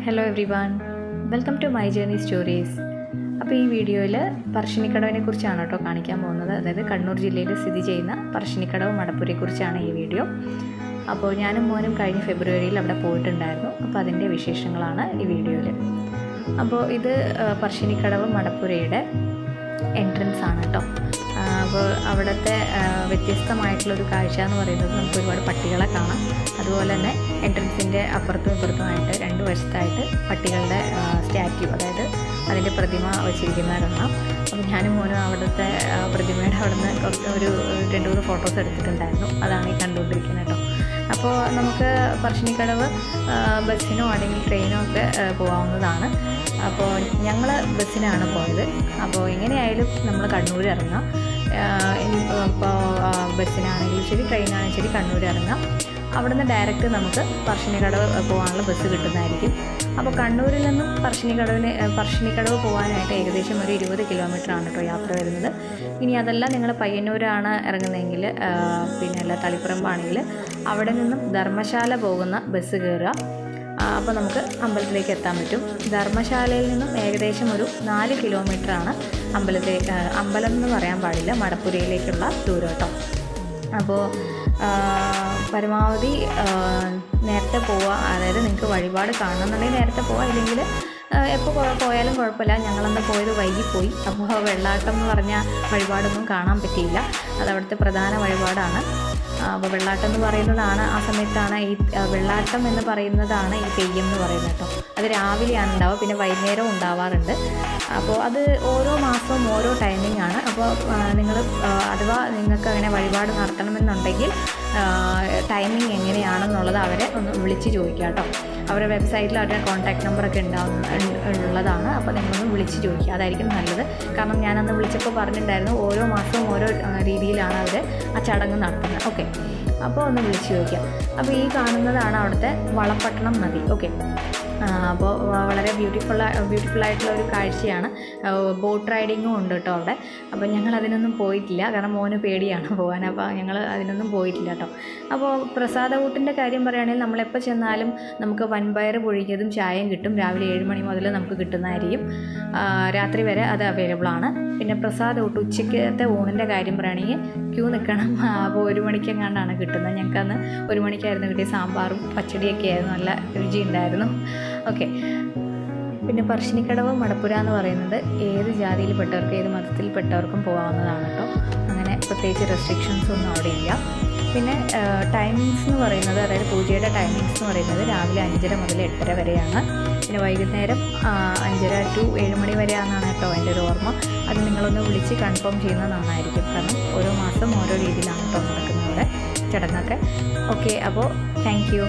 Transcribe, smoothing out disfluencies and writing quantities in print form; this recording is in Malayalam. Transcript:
Hello everyone, welcome to my journey stories. അപ്പോൾ ഈ വീഡിയോയിൽ പറശ്ശിനിക്കടവിനെ കുറിച്ചാണ് കേട്ടോ കാണിക്കാൻ പോകുന്നത്. അതായത് കണ്ണൂർ ജില്ലയിൽ സ്ഥിതി ചെയ്യുന്ന പറശ്ശിനിക്കടവ് മടപ്പുരയെക്കുറിച്ചാണ് ഈ വീഡിയോ. അപ്പോൾ ഞാനും മോനും കഴിഞ്ഞ ഫെബ്രുവരിയിൽ അവിടെ പോയിട്ടുണ്ടായിരുന്നു. അപ്പോൾ അതിൻ്റെ വിശേഷങ്ങളാണ് ഈ വീഡിയോയിൽ. അപ്പോൾ ഇത് പറശ്ശിനിക്കടവ് മടപ്പുരയുടെ എൻട്രൻസ് ആണ് കേട്ടോ. അപ്പോൾ അവിടുത്തെ വ്യത്യസ്തമായിട്ടുള്ളൊരു കാഴ്ച എന്ന് പറയുന്നത് നമുക്ക് ഒരുപാട് പട്ടികളെ കാണാം. അതുപോലെ തന്നെ എൻട്രൻസിൻ്റെ അപ്പുറത്തും ഇപ്പുറത്തുമായിട്ട് രണ്ട് വശത്തായിട്ട് പട്ടികളുടെ സ്റ്റാറ്റ്യൂ, അതായത് അതിൻ്റെ പ്രതിമ വച്ചിരിക്കുന്നത് കാണാം. അപ്പോൾ ഞാനും മോനും അവിടുത്തെ പ്രതിമയുടെ അവിടെ നിന്ന് ഒരു 2-3 ഫോട്ടോസ് എടുത്തിട്ടുണ്ടായിരുന്നു. അതാണ് ഈ കണ്ടുകൊണ്ടിരിക്കുന്നത് കേട്ടോ. അപ്പോൾ നമുക്ക് പറശ്ശിനിക്കടവ് ബസ്സിനോ അല്ലെങ്കിൽ ട്രെയിനോ ഒക്കെ പോകാവുന്നതാണ്. അപ്പോൾ ഞങ്ങൾ ബസ്സിനാണ് പോയത്. അപ്പോൾ എങ്ങനെയായാലും നമ്മൾ കണ്ണൂർ ഇറങ്ങാം. ഇപ്പോൾ ബസ്സിനാണെങ്കിലും ശരി, ട്രെയിനാണെങ്കിലും ശരി, കണ്ണൂർ ഇറങ്ങാം. അവിടെ നിന്ന് ഡയറക്റ്റ് നമുക്ക് പറശ്ശിനിക്കടവ് പോകാനുള്ള ബസ് കിട്ടുന്നതായിരിക്കും. അപ്പോൾ കണ്ണൂരിൽ നിന്നും പറശ്ശിനിക്കടവ് പോകാനായിട്ട് ഏകദേശം ഒരു 20 കിലോമീറ്ററാണ് കേട്ടോ യാത്ര വരുന്നത്. ഇനി അതല്ല നിങ്ങൾ പയ്യന്നൂരാണ് ഇറങ്ങുന്നതെങ്കിൽ, പിന്നെ അല്ല തളിപ്പറമ്പാണെങ്കിൽ അവിടെ നിന്നും ധർമ്മശാല പോകുന്ന ബസ് കയറുക. അപ്പോൾ നമുക്ക് അമ്പലത്തിലേക്ക് എത്താൻ പറ്റും. ധർമ്മശാലയിൽ നിന്നും ഏകദേശം ഒരു 4 കിലോമീറ്ററാണ് അമ്പലം എന്ന് പറയാൻ പാടില്ല, മടപ്പുരയിലേക്കുള്ള ദൂരം കേട്ടോ. അപ്പോൾ പരമാവധി നേരത്തെ പോവുക. അതായത് നിങ്ങൾക്ക് വഴിപാട് കാണണമെന്നുണ്ടെങ്കിൽ നേരത്തെ പോവുക, ഇല്ലെങ്കിൽ എപ്പോൾ പോയാലും കുഴപ്പമില്ല. ഞങ്ങളന്ന് പോയത് വൈകിപ്പോയി. അപ്പോൾ വെള്ളാട്ടം എന്ന് പറഞ്ഞാൽ വഴിപാടൊന്നും കാണാൻ പറ്റിയില്ല. അതവിടുത്തെ പ്രധാന വഴിപാടാണ്. അപ്പോൾ വെള്ളാട്ടം എന്ന് പറയുന്നതാണ്, ആ സമയത്താണ് ഈ വെള്ളാട്ടം എന്ന് പറയുന്നതാണ് ഈ തെയ്യം എന്ന് പറയുന്നത് കേട്ടോ. അത് രാവിലെയാണ് ഉണ്ടാവുക, പിന്നെ വൈകുന്നേരവും ഉണ്ടാവാറുണ്ട്. അപ്പോൾ അത് ഓരോ മാസവും ഓരോ ടൈമിംഗ് ആണ്. അപ്പോൾ നിങ്ങൾ അഥവാ നിങ്ങൾക്ക് അങ്ങനെ വഴിപാട് നടത്തണമെന്നുണ്ടെങ്കിൽ ടൈമിംഗ് എങ്ങനെയാണെന്നുള്ളത് അവരെ ഒന്ന് വിളിച്ച് ചോദിക്കുക കേട്ടോ. അവരുടെ വെബ്സൈറ്റിൽ അവരുടെ കോൺടാക്റ്റ് നമ്പറൊക്കെ ഉള്ളതാണ്. അപ്പോൾ നിങ്ങളൊന്ന് വിളിച്ച് ചോദിക്കുക, അതായിരിക്കും നല്ലത്. കാരണം ഞാനന്ന് വിളിച്ചപ്പോൾ പറഞ്ഞിട്ടുണ്ടായിരുന്നു ഓരോ മാസവും ഓരോ രീതിയിലാണ് അവർ ആ ചടങ്ങ് നടത്തുന്നത്. ഓക്കെ, അപ്പോൾ ഒന്ന് വിളിച്ച് ചോദിക്കുക. അപ്പോൾ ഈ കാണുന്നതാണ് അവിടുത്തെ വളപട്ടണം നദി. ഓക്കെ, അപ്പോൾ വളരെ ബ്യൂട്ടിഫുള്ളായിട്ടുള്ള ഒരു കാഴ്ചയാണ്. ബോട്ട് റൈഡിങ്ങും ഉണ്ട് കേട്ടോ അവിടെ. അപ്പോൾ ഞങ്ങൾ അതിനൊന്നും പോയിട്ടില്ല, കാരണം മോന് പേടിയാണ് പോകാൻ. അപ്പോൾ ഞങ്ങൾ അതിനൊന്നും പോയിട്ടില്ല കേട്ടോ. അപ്പോൾ പ്രസാദ ഊട്ടിൻ്റെ കാര്യം പറയുകയാണെങ്കിൽ നമ്മളെപ്പോൾ ചെന്നാലും നമുക്ക് വൻപയർ പുഴുങ്ങിയതും ചായയും കിട്ടും. രാവിലെ 7 മണി മുതൽ നമുക്ക് കിട്ടുന്നതായിരിക്കും. രാത്രി വരെ അത് അവൈലബിൾ ആണ്. പിന്നെ പ്രസാദ ഊട്ട് ഉച്ചയ്ക്കത്തെ ഊണിൻ്റെ കാര്യം പറയുകയാണെങ്കിൽ ക്യൂ നിൽക്കണം. അപ്പോൾ 1 മണിക്കെങ്ങാണ്ടാണ് കിട്ടുന്നത്. ഞങ്ങൾക്കന്ന് 1 മണിക്കായിരുന്നു കിട്ടിയ. സാമ്പാറും പച്ചടിയൊക്കെ ആയിരുന്നു, നല്ല രുചി ഉണ്ടായിരുന്നു. ഓക്കെ, പിന്നെ പറശ്ശിനിക്കടവ് മടപ്പുര എന്ന് പറയുന്നത് ഏത് ജാതിയിൽപ്പെട്ടവർക്കും ഏത് മതത്തിൽപ്പെട്ടവർക്കും പോകാവുന്നതാണ് കേട്ടോ. അങ്ങനെ പ്രത്യേകിച്ച് റെസ്ട്രിക്ഷൻസ് ഒന്നും അവിടെ ഇല്ല. പിന്നെ ടൈമിങ്സ് എന്ന് പറയുന്നത്, അതായത് പൂജയുടെ ടൈമിങ്സ് എന്ന് പറയുന്നത് രാവിലെ 5:30 മുതൽ 8:30 വരെയാണ്. പിന്നെ വൈകുന്നേരം 5:30 to 7 മണി വരെയാണെന്നാണ് കേട്ടോ എൻ്റെ ഒരു ഓർമ്മ. അത് നിങ്ങളൊന്ന് വിളിച്ച് കൺഫേം ചെയ്യുന്നത് നന്നായിരിക്കും. കാരണം ഓരോ മാസം ഓരോ രീതിയിലാണ് കേട്ടോ നടക്കുന്നത് ചടങ്ങൊക്കെ. ഓക്കെ, അപ്പോൾ താങ്ക് യു.